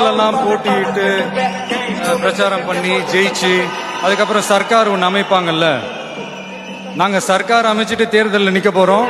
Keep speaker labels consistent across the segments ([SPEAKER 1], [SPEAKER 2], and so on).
[SPEAKER 1] எல்லாம் போட்டியிட்டு பிரச்சாரம் பண்ணி ஜெயிச்சு அதுக்கப்புறம் சர்க்கார் ஒன்று அமைப்பாங்கல்ல, நாங்கள் சர்க்கார் அமைச்சிட்டு தேர்தலில் நிற்க போகிறோம்.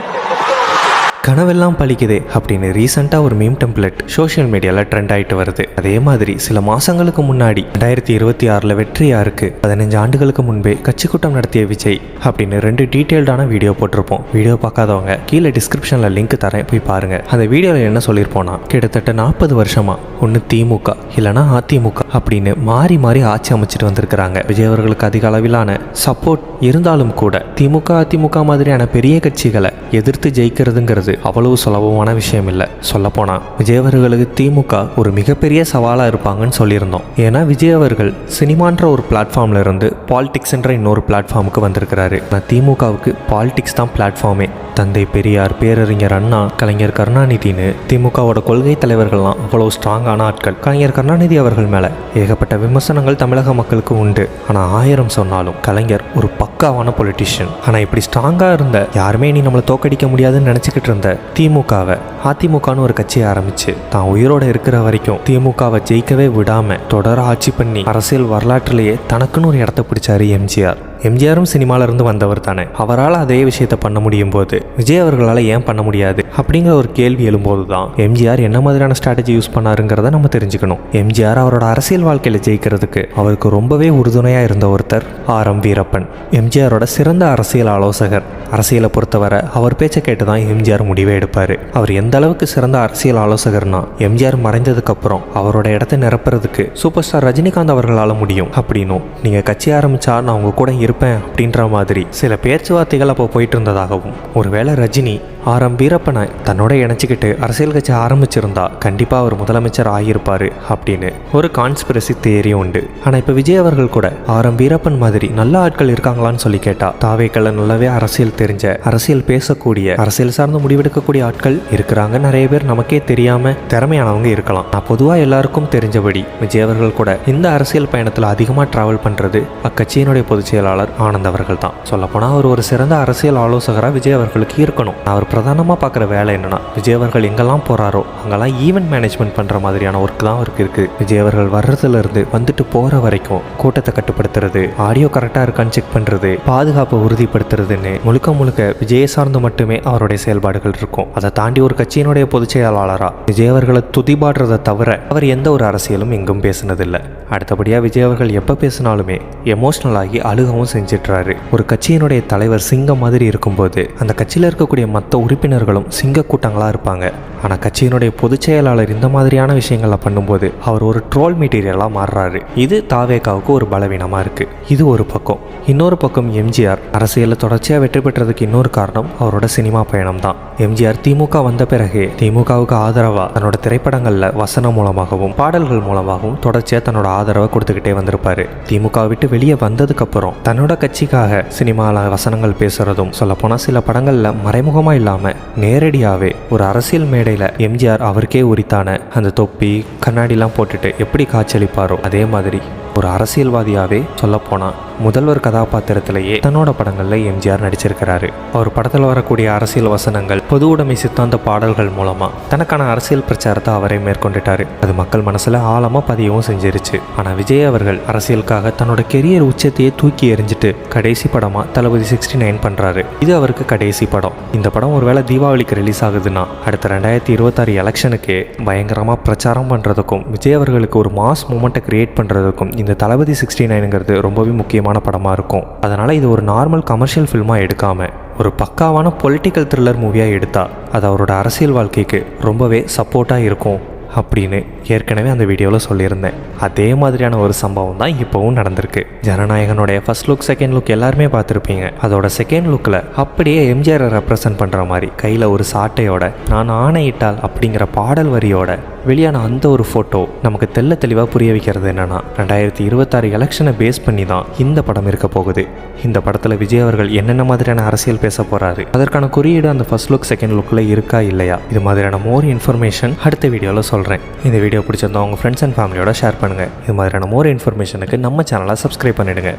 [SPEAKER 2] கனவெல்லாம் பழிக்குதே அப்படின்னு ரீசெண்டாக ஒரு மீம் டெம்ப்ளேட் சோஷியல் மீடியாவில் ட்ரெண்ட் ஆகிட்டு வருது. அதே மாதிரி சில மாதங்களுக்கு முன்னாடி 2026 வெற்றி யாருக்கு 15 ஆண்டுகளுக்கு முன்பே கட்சி கூட்டம் நடத்திய விஜய் அப்படின்னு 2 டீட்டெயில்டான வீடியோ போட்டிருப்போம். வீடியோ பார்க்காதவங்க கீழே டிஸ்கிரிப்ஷனில் லிங்க் தரேன், போய் பாருங்கள். அந்த வீடியோவில் என்ன சொல்லியிருப்போம்னா, கிட்டத்தட்ட 40 வருஷமா ஒன்று திமுக இல்லைனா அதிமுக அப்படின்னு மாறி மாறி ஆட்சி அமைச்சிட்டு வந்திருக்கிறாங்க. விஜய் அவர்களுக்கு அதிக அளவிலான சப்போர்ட் இருந்தாலும் கூட திமுக அதிமுக மாதிரியான பெரிய கட்சிகளை எதிர்த்து ஜெயிக்கிறதுங்கிறது அவ்வளவு சுலபமான விஷயம் இல்லை. சொல்லப்போனா விஜய் அவர்களுக்கு திமுக ஒரு மிகப்பெரிய சவாலாக இருப்பாங்கன்னு சொல்லியிருந்தோம். ஏன்னா விஜய் அவர்கள் சினிமான்ற ஒரு பிளாட்ஃபார்ம்ல இருந்து பாலிடிக்ஸ்ன்ற இன்னொரு பிளாட்ஃபார்முக்கு வந்திருக்கிறாரு. திமுகவுக்கு பாலிடிக்ஸ் தான் பிளாட்ஃபார்மே. தந்தை பெரியார், பேரறிஞர் அண்ணா, கலைஞர் கருணாநிதினு திமுகவோட கொள்கை தலைவர்கள்லாம் அவ்வளோ ஸ்ட்ராங்கான ஆட்கள். கலைஞர் கருணாநிதி அவர்கள் மேலே ஏகப்பட்ட விமர்சனங்கள் தமிழக மக்களுக்கு உண்டு. ஆனால் 1000 சொன்னாலும் கலைஞர் ஒரு பக்காவான பொலிட்டிஷியன். ஆனால் இப்படி ஸ்ட்ராங்காக இருந்த யாருமே நீ நம்மளை தோக்கடிக்க முடியாதுன்னு நினச்சிக்கிட்டு இருந்த திமுகவை அதிமுகன்னு ஒரு கட்சியை ஆரம்பிச்சு தான் உயிரோட இருக்கிற வரைக்கும் திமுகவை ஜெயிக்கவே விடாம தொடர ஆட்சி பண்ணி அரசியல் வரலாற்றிலேயே தனக்குன்னு ஒரு இடத்த பிடிச்சாரு எம்ஜிஆர். எம்ஜிஆரும் சினிமாவிலிருந்து வந்தவர் தானே. அவரால் அதே விஷயத்த பண்ண முடியும் போது விஜய் அவர்களால் ஏன் பண்ண முடியாது அப்படிங்கிற ஒரு கேள்வி எழும்போது தான் எம்ஜிஆர் என்ன மாதிரியான ஸ்ட்ராட்டஜி யூஸ் பண்ணாருங்கிறத நம்ம தெரிஞ்சுக்கணும். எம்ஜிஆர் அவரோட அரசியல் வாழ்க்கையில் ஜெயிக்கிறதுக்கு அவருக்கு ரொம்பவே உறுதுணையாக இருந்த ஒருத்தர் ஆர்.எம். வீரப்பன். எம்ஜிஆரோட சிறந்த அரசியல் ஆலோசகர். அரசியலை பொறுத்தவரை அவர் பேச்சை கேட்டு தான் எம்ஜிஆர் முடிவே எடுப்பார். அவர் எந்த அளவுக்கு சிறந்த அரசியல் ஆலோசகர்னா, எம்ஜிஆர் மறைந்ததுக்கு அப்புறம் அவரோட இடத்தை நிரப்புறதுக்கு சூப்பர் ஸ்டார் ரஜினிகாந்த் அவர்களால் முடியும் அப்படின்னும், நீங்கள் கட்சி ஆரம்பிச்சா நான் உங்க கூட இருப்பேன் அப்படின்ற மாதிரி சில பேச்சுவார்த்தைகள் அப்போ போயிட்டு இருந்ததாகவும், ஒருவேளை ரஜினி ஆர்.எம். வீரப்பனை தன்னோட இணைச்சிக்கிட்டு அரசியல் கட்சி ஆரம்பிச்சிருந்தா கண்டிப்பாக அவர் முதலமைச்சர் ஆகியிருப்பார் அப்படின்னு ஒரு கான்ஸ்பிரசி தியரியும் உண்டு. ஆனால் இப்போ விஜய் அவர்கள் கூட ஆர்.எம். வீரப்பன் மாதிரி நல்ல ஆட்கள் இருக்காங்களான்னு சொல்லி கேட்டா, தாவேக்கல்ல நல்லாவே அரசியல் தெரிஞ்ச, அரசியல் பேசக்கூடிய, அரசியல் சார்ந்து முடிவெடுக்கக்கூடிய ஆட்கள் இருக்கிறாங்க. நிறைய பேர் நமக்கே தெரியாம திறமையானவங்க இருக்கலாம். நான் பொதுவாக எல்லாருக்கும் தெரிஞ்சபடி விஜய் அவர்கள் கூட இந்த அரசியல் பயணத்தில் அதிகமாக டிராவல் பண்றது அக்கட்சியினுடைய பொதுச் செயலாளர் ஆனந்த் அவர்கள் தான். சொல்லப்போனால் அவர் ஒரு சிறந்த அரசியல் ஆலோசகராக விஜய் அவர்களுக்கு இருக்கணும். அவர் பிரதானமாக பார்க்குற வேலை என்னன்னா, விஜய் அவர்கள் எங்கெல்லாம் போகிறாரோ அங்கெல்லாம் ஈவெண்ட் மேனேஜ்மெண்ட் பண்ணுற மாதிரியான ஒர்க் தான் அவருக்கு இருக்குது. விஜய் அவர்கள் வர்றதுலேருந்து வந்துட்டு போகிற வரைக்கும் கூட்டத்தை கட்டுப்படுத்துறது, ஆடியோ கரெக்டாக இருக்கான்னு செக் பண்ணுறது, பாதுகாப்பை உறுதிப்படுத்துறதுன்னு முழுக்க விஜயை சார்ந்து மட்டுமே அவருடைய செயல்பாடுகள் இருக்கும். அதை தாண்டி ஒரு கட்சியினுடைய பொதுச் செயலாளராக விஜய் அவர்களை துதிபாடுறதை தவிர அவர் எந்த ஒரு அரசியலும் எங்கும் பேசினதில்லை. அடுத்தபடியாக விஜய் அவர்கள் எப்போ பேசினாலுமே எமோஷ்னல் ஆகி அழுகவும் செஞ்சிட்றாரு. ஒரு கட்சியினுடைய தலைவர் சிங்கம் மாதிரி இருக்கும்போது அந்த கட்சியில் இருக்கக்கூடிய மற்ற உறுப்பினர்களும் சிங்க கூட்டங்களாக இருப்பாங்க. ஆனால் கட்சியினுடைய பொதுச் செயலாளர் இந்த மாதிரியான விஷயங்களை பண்ணும்போது அவர் ஒரு ட்ரோல் மெட்டீரியலாக மாறுறாரு. இது தாவேகாவுக்கு ஒரு பலவீனமாக இருக்குது. இது ஒரு பக்கம். இன்னொரு பக்கம் எம்ஜிஆர் அரசியலில் தொடர்ச்சியாக வெற்றி பெற்றதுக்கு இன்னொரு காரணம் அவரோட சினிமா பயணம் தான். எம்ஜிஆர் திமுக வந்த பிறகு திமுகவுக்கு ஆதரவாக தன்னோட திரைப்படங்களில் வசனம் மூலமாகவும் பாடல்கள் மூலமாகவும் தொடர்ச்சியாக தன்னோட ஆதரவை கொடுத்துக்கிட்டே வந்திருப்பாரு. திமுக விட்டு வெளியே வந்ததுக்கப்புறம் தன்னோட கட்சிக்காக சினிமாவில் வசனங்கள் பேசுறதும், சொல்லப்போனால் சில படங்களில் மறைமுகமாக இல்லாமல் நேரடியாகவே ஒரு அரசியல் மேடையில் எம்ஜிஆர் அவருக்கே உரித்தான அந்த தொப்பி கண்ணாடிலாம் போட்டுட்டு எப்படி காட்சியளிப்பாரோ அதே மாதிரி ஒரு அரசியல்வாதியாகவே சொல்லப்போனால் முதல்வர் கதாபாத்திரத்திலேயே தன்னோட படங்களில் எம்ஜிஆர் நடிச்சிருக்கிறாரு. அவர் படத்தில் வரக்கூடிய அரசியல் வசனங்கள், பொது உடைமை சித்தாந்த பாடல்கள் மூலமாக தனக்கான அரசியல் பிரச்சாரத்தை அவரே மேற்கொண்டுட்டாரு. அது மக்கள் மனசில் ஆழமாக பதியவும் செஞ்சிருச்சு. ஆனால் விஜய் அவர்கள் அரசியலுக்காக தன்னோட கெரியர் உச்சத்தையே தூக்கி எறிஞ்சிட்டு கடைசி படமாக தளபதி 69 பண்ணுறாரு. இது அவருக்கு கடைசி படம். இந்த படம் ஒருவேளை தீபாவளிக்கு ரிலீஸ் ஆகுதுன்னா அடுத்த 2026 எலெக்ஷனுக்கு பயங்கரமாக பிரச்சாரம் பண்ணுறதுக்கும் விஜய் அவர்களுக்கு ஒரு மாஸ் மூமெண்ட்டை கிரியேட் பண்ணுறதுக்கும் இந்த தளபதி 69ங்கிறது ரொம்பவே முக்கியமான படமாக இருக்கும். அதனால் இது ஒரு நார்மல் கமர்ஷியல் ஃபில்மாக எடுக்காமல் ஒரு பக்காவான பொலிட்டிக்கல் த்ரில்லர் மூவியாக எடுத்தா அது அவரோட அரசியல் வாழ்க்கைக்கு ரொம்பவே சப்போர்ட்டாக இருக்கும் அப்படின்னு ஏற்கனவே அந்த வீடியோவில் சொல்லியிருந்தேன். அதே மாதிரியான ஒரு சம்பவம் தான் இப்போவும் நடந்திருக்கு. ஜனநாயகனுடைய ஃபர்ஸ்ட் லுக், செகண்ட் லுக் எல்லாருமே பார்த்துருப்பீங்க. அதோட செகண்ட் லுக்கில் அப்படியே எம்ஜிஆரை ரெப்ரசன்ட் பண்ணுற மாதிரி கையில் ஒரு சாட்டையோட நான் ஆணையிட்டால் அப்படிங்கிற பாடல் வரியோட வெளியான அந்த ஒரு ஃபோட்டோ நமக்கு தெளிவாக புரிய வைக்கிறது என்னன்னா, 2026 எலெக்ஷனை பேஸ் பண்ணி தான் இந்த படம் இருக்க போகுது. இந்த படத்தில் விஜய் அவர்கள் என்னென்ன மாதிரியான அரசியல் பேச போகிறாரு, அதற்கான குறியீடு அந்த ஃபர்ஸ்ட் லுக் செகண்ட் லுக்கில் இருக்கா இல்லையா, இது மாதிரியான மோர் இன்ஃபர்மேஷன் அடுத்த வீடியோவில் சொல்கிறேன். இந்த வீடியோ பிடிச்சிருந்தா உங்கள் ஃப்ரெண்ட்ஸ் அண்ட் ஃபேமிலியோட ஷேர் பண்ணுங்கள். இது மாதிரியான மோர் இன்ஃபர்மேஷனுக்கு நம்ம சேனலை சப்ஸ்கிரைப் பண்ணிவிடுங்க.